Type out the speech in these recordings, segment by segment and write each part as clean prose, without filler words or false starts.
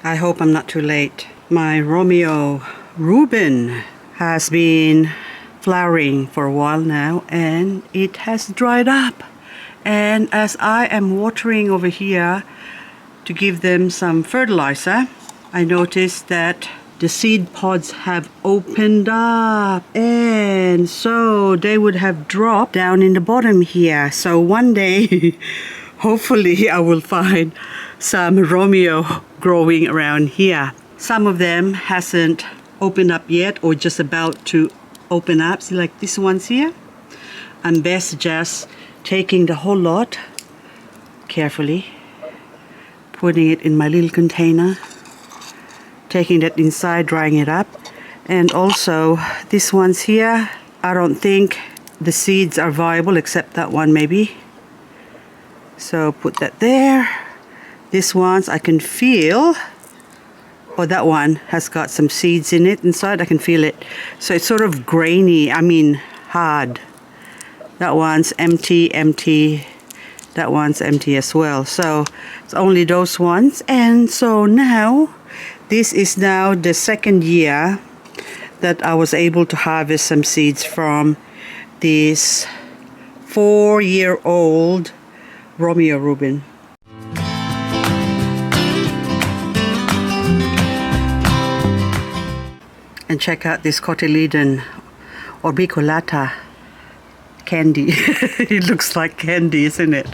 I hope I'm not too late. My Romeo Rubin has been flowering for a while now and it has dried up. And as I am watering over here to give them some fertilizer, I noticed that the seed pods have opened up, and so they would have dropped down in the bottom here. So one day hopefully I will find some Romeo growing around here. Some of them hasn't opened up yet or just about to open up. See, like this one's here. I'm best just taking the whole lot carefully, putting it in my little container, taking that inside, drying it up. And also this one's here, I don't think the seeds are viable except that one maybe. So put that there. This one's I can feel, that one has got some seeds in it inside. I can feel it. So it's sort of grainy, hard. That one's empty. That one's empty as well. So it's only those ones. And so now, this is now the second year that I was able to harvest some seeds from this 4-year-old Romeo Rubin. And check out this cotyledon orbiculata candy. It looks like candy, isn't it?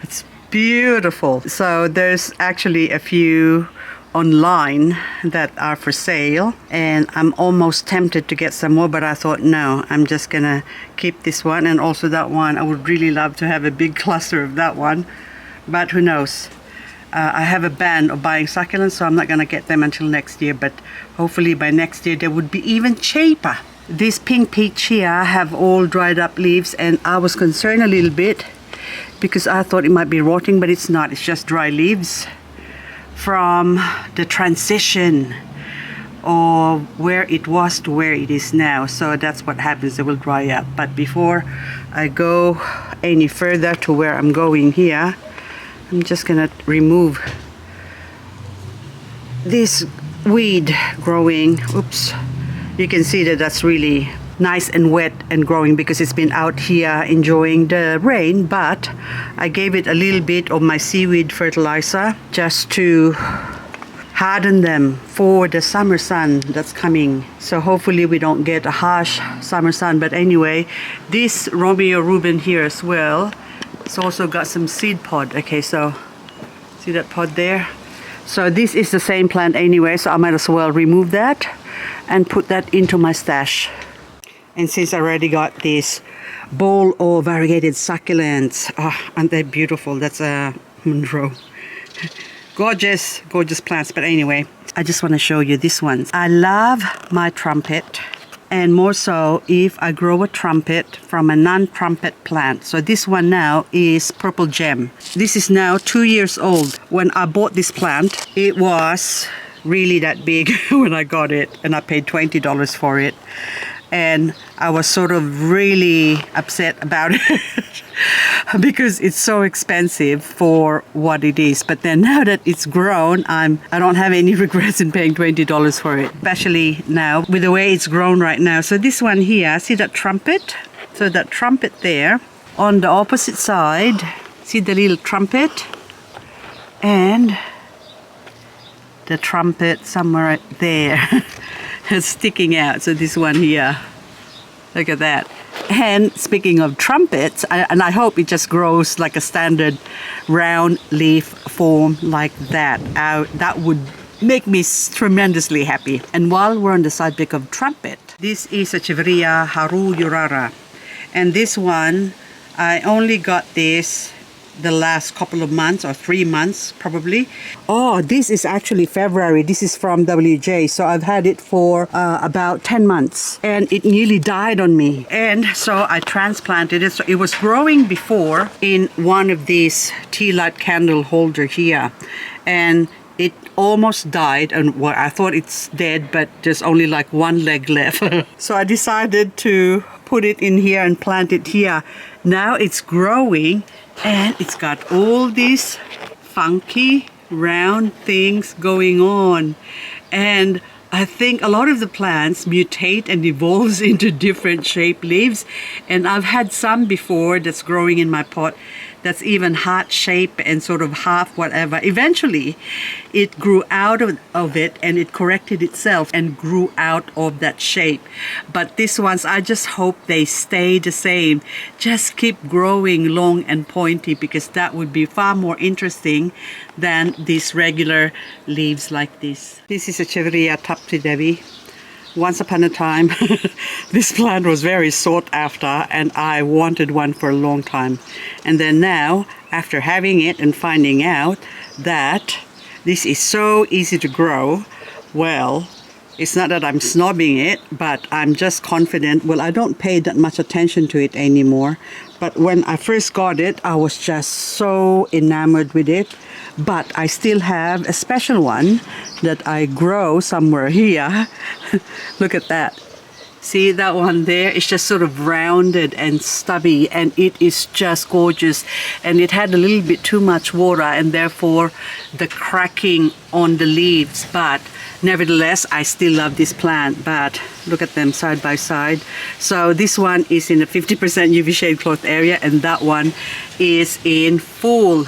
It's beautiful. So there's actually a few online that are for sale, and I'm almost tempted to get some more, but I thought no, I'm just gonna keep this one and also that one. I would really love to have a big cluster of that one, but who knows. I have a ban of buying succulents, so I'm not gonna get them until next year, but hopefully by next year they would be even cheaper. This pink peach here have all dried up leaves, and I was concerned a little bit because I thought it might be rotting, but it's not. It's just dry leaves from the transition or where it was to where it is now. So that's what happens, they will dry up. But before I go any further to where I'm going here, I'm just gonna remove this weed growing. Oops, you can see that that's really nice and wet and growing because it's been out here enjoying the rain, but I gave it a little bit of my seaweed fertilizer just to harden them for the summer sun that's coming. So hopefully we don't get a harsh summer sun. But anyway, this Romeo Rubin here as well, it's also got some seed pod. Okay, so see that pod there? So this is the same plant anyway, so I might as well remove that and put that into my stash. And since I already got this bowl of variegated succulents, aren't they beautiful? That's a Monroe. Gorgeous, gorgeous plants. But anyway, I just want to show you this one. I love my trumpet, and more so if I grow a trumpet from a non-trumpet plant. So this one now is Purple Gem. This is now 2 years old. When I bought this plant, it was really that big when I got it, and I paid $20 for it. And I was sort of really upset about it because it's so expensive for what it is. But then now that it's grown, I don't have any regrets in paying $20 for it, especially now with the way it's grown right now. So this one here, see that trumpet? So that trumpet there, on the opposite side, see the little trumpet? And the trumpet somewhere there. It's sticking out. So this one here, look at that. And speaking of trumpets, and I hope it just grows like a standard round leaf form like that. That would make me tremendously happy. And while we're on the subject of trumpet, this is Echeveria Haru Urara, and this one I only got this the last couple of months or 3 months probably. Oh, this is actually February. This is from WJ. So I've had it for about 10 months and it nearly died on me. And so I transplanted it. So it was growing before in one of these tea light candle holder here. And it almost died, and well, I thought it's dead, but there's only like one leg left. So I decided to put it in here and plant it here. Now it's growing and it's got all these funky round things going on. And I think a lot of the plants mutate and evolves into different shaped leaves. And I've had some before that's growing in my pot that's even heart shape and sort of half whatever. Eventually, it grew out of it and it corrected itself and grew out of that shape. But these ones, I just hope they stay the same. Just keep growing long and pointy, because that would be far more interesting than these regular leaves like this. This is Echeveria Purple. Once upon a time, this plant was very sought after and I wanted one for a long time. And then now, after having it and finding out that this is so easy to grow, well, it's not that I'm snobbing it, but I'm just confident. Well, I don't pay that much attention to it anymore. But when I first got it, I was just so enamored with it. But I still have a special one that I grow somewhere here. Look at that. See that one there? It's just sort of rounded and stubby, and it is just gorgeous. And it had a little bit too much water and therefore the cracking on the leaves. But nevertheless, I still love this plant. But look at them side by side. So this one is in a 50% UV shade cloth area, and that one is in full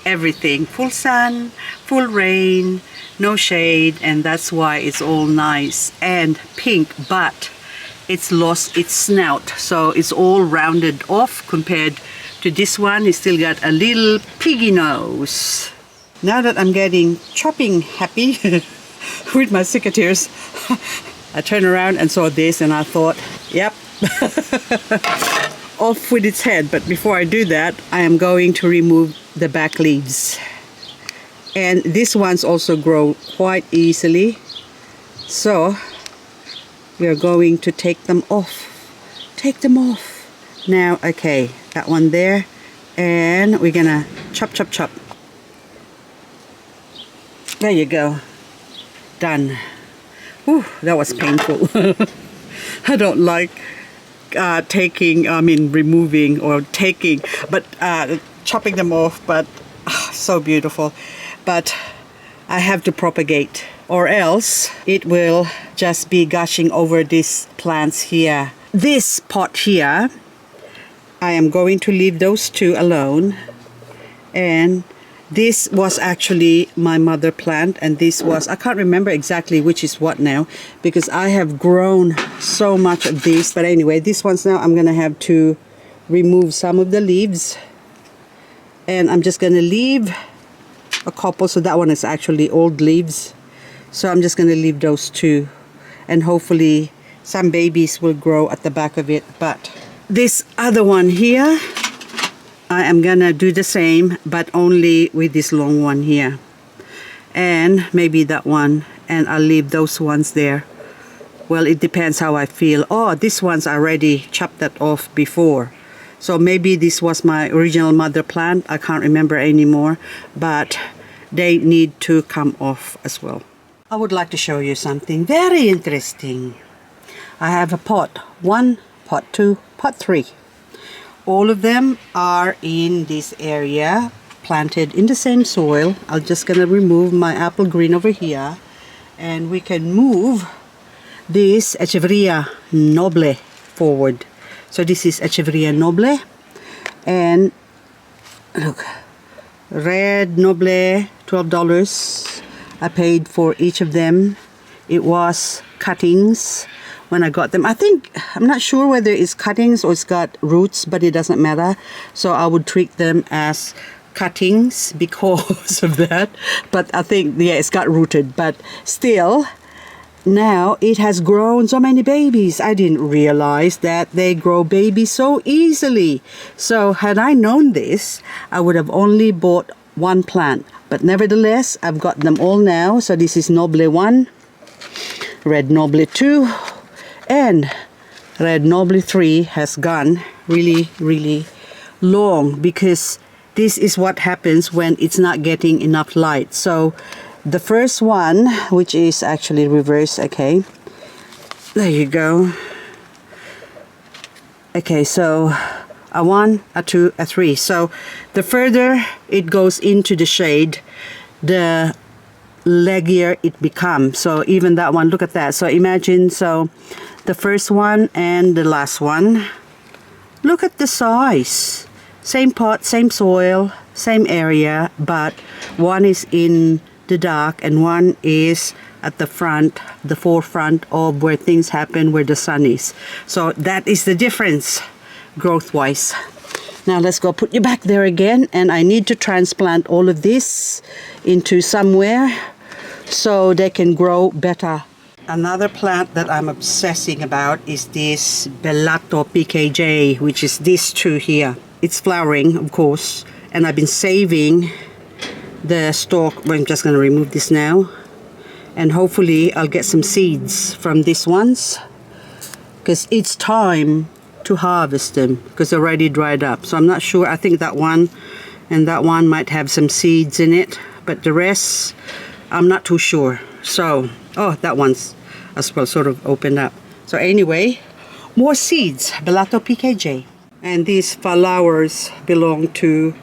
everything, full sun, full rain, no shade, and that's why it's all nice and pink. But it's lost its snout, so it's all rounded off compared to this one. It's still got a little piggy nose. Now that I'm getting chopping happy with my secateurs, I turned around and saw this and I thought, yep, off with its head. But before I do that, I am going to remove the back leaves. And these ones also grow quite easily, so we are going to take them off. Take them off. Now, okay, that one there, and we're gonna chop, chop, chop. There you go. Done. Whew, that was painful. I don't like removing or taking, but chopping them off, but so beautiful. But I have to propagate, or else it will just be gushing over these plants here. This pot here, I am going to leave those two alone. And this was actually my mother plant, and this was, I can't remember exactly which is what now, because I have grown so much of this. But anyway, this one's now I'm gonna have to remove some of the leaves, and I'm just gonna leave a couple. So that one is actually old leaves, so I'm just gonna leave those two, and hopefully some babies will grow at the back of it. But this other one here, I am gonna do the same, but only with this long one here, and maybe that one, and I'll leave those ones there. Well, it depends how I feel. Oh, these ones I already chopped that off before, so maybe this was my original mother plant. I can't remember anymore, but they need to come off as well. I would like to show you something very interesting. I have a pot 1, pot 2, pot 3. All of them are in this area, planted in the same soil. I'm just gonna remove my apple green over here, and we can move this Echeveria Noble forward. So this is Echeveria Noble, and look, red Noble, $12. I paid for each of them. It was cuttings when I got them. I think, I'm not sure whether it's cuttings or it's got roots, but it doesn't matter. So I would treat them as cuttings because of that. But I think, yeah, it's got rooted, but still, now it has grown so many babies. I didn't realize that they grow babies so easily. So had I known this, I would have only bought one plant. But nevertheless, I've got them all now. So this is Noble 1, Red Noble 2, and Red Noble 3 has gone really, really long, because this is what happens when it's not getting enough light. So the first one, which is actually reverse, okay, there you go. Okay, so a 1, a 2, a 3. So the further it goes into the shade, the leggier it becomes. So even that one, look at that. So imagine, so the first one and the last one, look at the size. Same pot, same soil, same area, but one is in the dark and one is at the front, the forefront of where things happen, where the sun is. So that is the difference growth wise. Now let's go put you back there again, and I need to transplant all of this into somewhere so they can grow better. Another plant that I'm obsessing about is this Graptopetalum, which is this tree here. It's flowering, of course, and I've been saving the stalk. I'm just going to remove this now, and hopefully I'll get some seeds from these ones, because it's time to harvest them because they're already dried up. So I'm not sure. I think that one and that one might have some seeds in it, but the rest I'm not too sure. So, oh, that one's as well sort of opened up. So anyway, more seeds, Graptopetalum. And these flowers belong to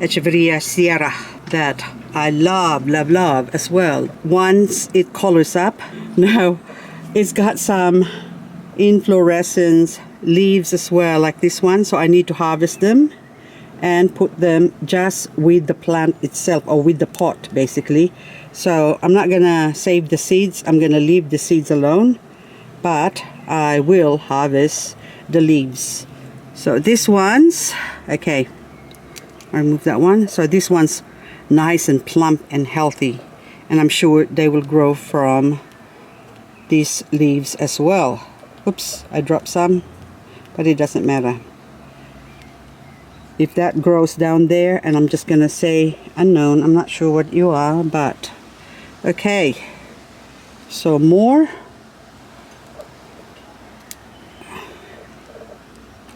Echeveria Sierra that I love as well. Once it colors up, now it's got some inflorescence leaves as well, like this one. So I need to harvest them and put them just with the plant itself, or with the pot basically. So I'm not gonna save the seeds, I'm gonna leave the seeds alone, but I will harvest the leaves. So this one's okay, I remove that one. So this one's nice and plump and healthy, and I'm sure they will grow from these leaves as well. Oops, I dropped some, but it doesn't matter. If that grows down there, and I'm just gonna say unknown, I'm not sure what you are, but okay. So more.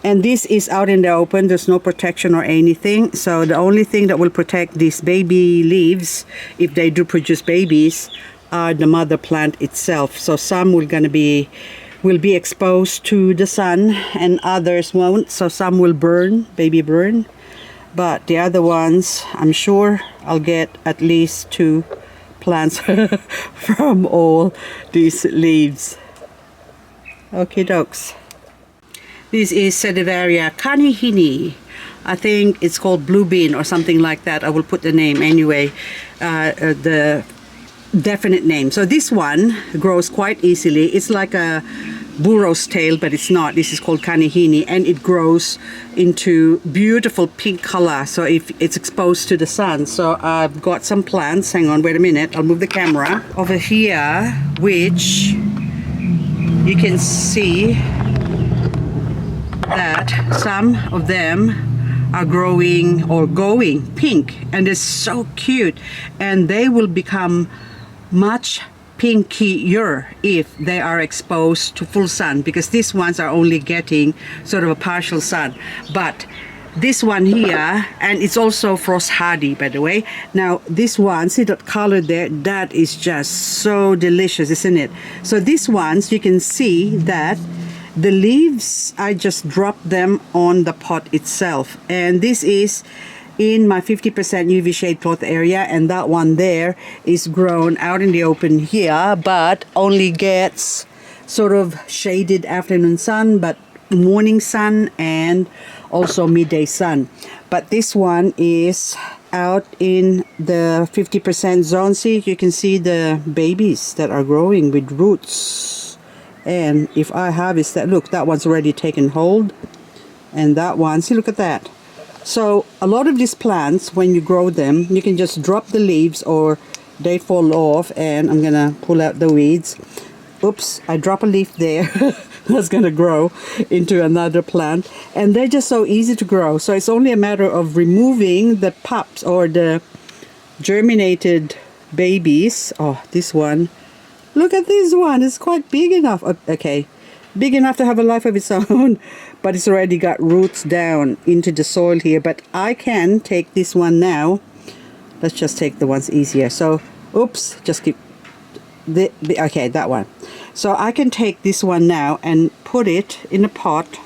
And this is out in the open, there's no protection or anything. So the only thing that will protect these baby leaves, if they do produce babies, are the mother plant itself. So some will be exposed to the sun and others won't. So some will burn, baby burn. But the other ones, I'm sure I'll get at least 2 plants from all these leaves. Okay, dokes. This is Echeveria Canihini. I think it's called blue bean or something like that. I will put the name anyway, the definite name. So this one grows quite easily. It's like a burro's tail, but it's not. This is called Canihini, and it grows into beautiful pink color. So if it's exposed to the sun. So I've got some plants. Hang on, wait a minute. I'll move the camera over here, which you can see that some of them are growing or going pink, and it's so cute, and they will become much pinkier if they are exposed to full sun, because these ones are only getting sort of a partial sun. But this one here, and it's also frost hardy, by the way. Now this one, see that color there, that is just so delicious, isn't it? So these ones, you can see that the leaves, I just dropped them on the pot itself, and this is in my 50% UV shade cloth area, and that one there is grown out in the open here, but only gets sort of shaded afternoon sun, but morning sun and also midday sun. But this one is out in the 50% zone. See, you can see the babies that are growing with roots. And if I harvest that, look, that one's already taken hold, and that one, see, look at that. So a lot of these plants, when you grow them, you can just drop the leaves or they fall off. And I'm gonna pull out the weeds. Oops, I drop a leaf there. That's gonna grow into another plant, and they're just so easy to grow. So it's only a matter of removing the pups or the germinated babies. Oh, this one, look at this one, it's quite big enough. Okay, big enough to have a life of its own, but it's already got roots down into the soil here. But I can take this one now. Let's just take the ones easier. So, oops, just keep okay, that one. So I can take this one now and put it in a pot,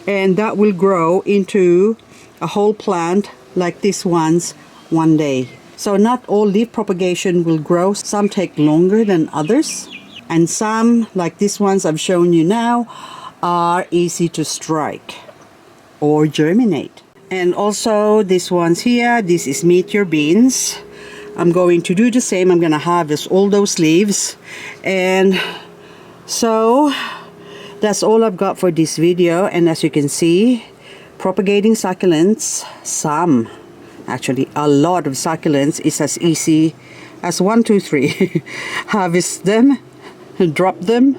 and that will grow into a whole plant like this one's one day. So not all leaf propagation will grow. Some take longer than others. And some, like these ones I've shown you now, are easy to strike or germinate. And also these ones here, this is meteor beans. I'm going to do the same. I'm going to harvest all those leaves. And so that's all I've got for this video. And as you can see, propagating succulents, some, actually a lot of succulents, is as easy as 1, 2, 3. Harvest them, drop them,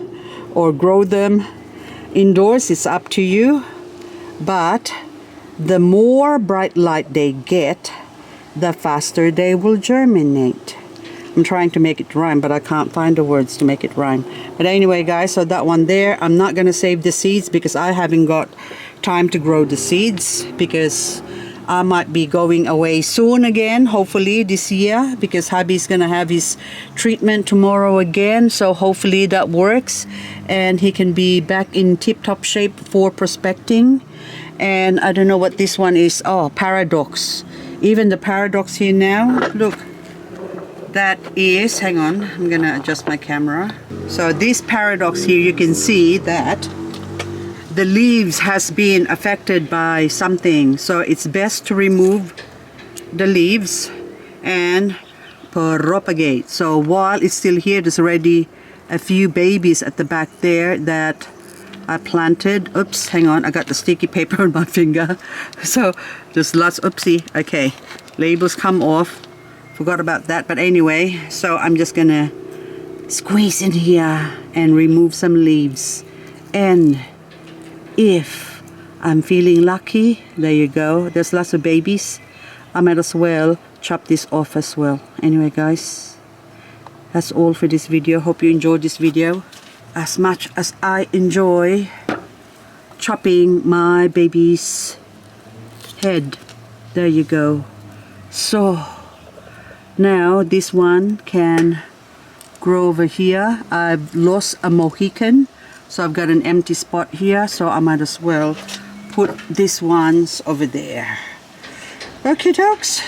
or grow them indoors. It's up to you. But the more bright light they get, the faster they will germinate. I'm trying to make it rhyme, but I can't find the words to make it rhyme. But anyway, guys, so that one there, I'm not going to save the seeds because I haven't got time to grow the seeds, because I might be going away soon again, hopefully this year, because hubby's going to have his treatment tomorrow again. So hopefully that works and he can be back in tip-top shape for prospecting. And I don't know what this one is. Oh, Paradox. Even the Paradox here now, look, that is, hang on, I'm gonna adjust my camera. So this Paradox here, you can see that the leaves has been affected by something. So it's best to remove the leaves and propagate. So while it's still here, there's already a few babies at the back there that I planted. Oops, hang on, I got the sticky paper on my finger. So there's lots, oopsie, okay. Labels come off, forgot about that. But anyway, so I'm just gonna squeeze in here and remove some leaves. And if I'm feeling lucky, there you go, there's lots of babies, I might as well chop this off as well. Anyway, guys, that's all for this video. Hope you enjoyed this video as much as I enjoy chopping my baby's head. There you go. So now this one can grow over here. I've lost a Mohican, so I've got an empty spot here, so I might as well put these ones over there. Okay, dokes.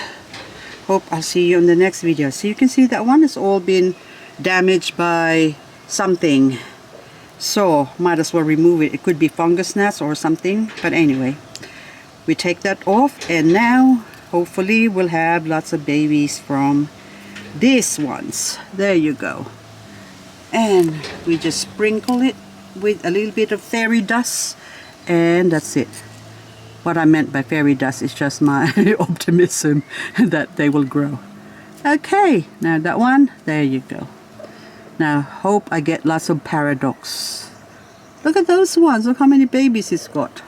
Hope I'll see you in the next video. So you can see that one has all been damaged by something. So might as well remove it. It could be fungus gnats or something. But anyway, we take that off, and now hopefully we'll have lots of babies from these ones. There you go. And we just sprinkle it with a little bit of fairy dust, and that's it. What I meant by fairy dust is just my optimism that they will grow. Okay, now that one, there you go. Now hope I get lots of Paradox. Look at those ones, look how many babies it's got.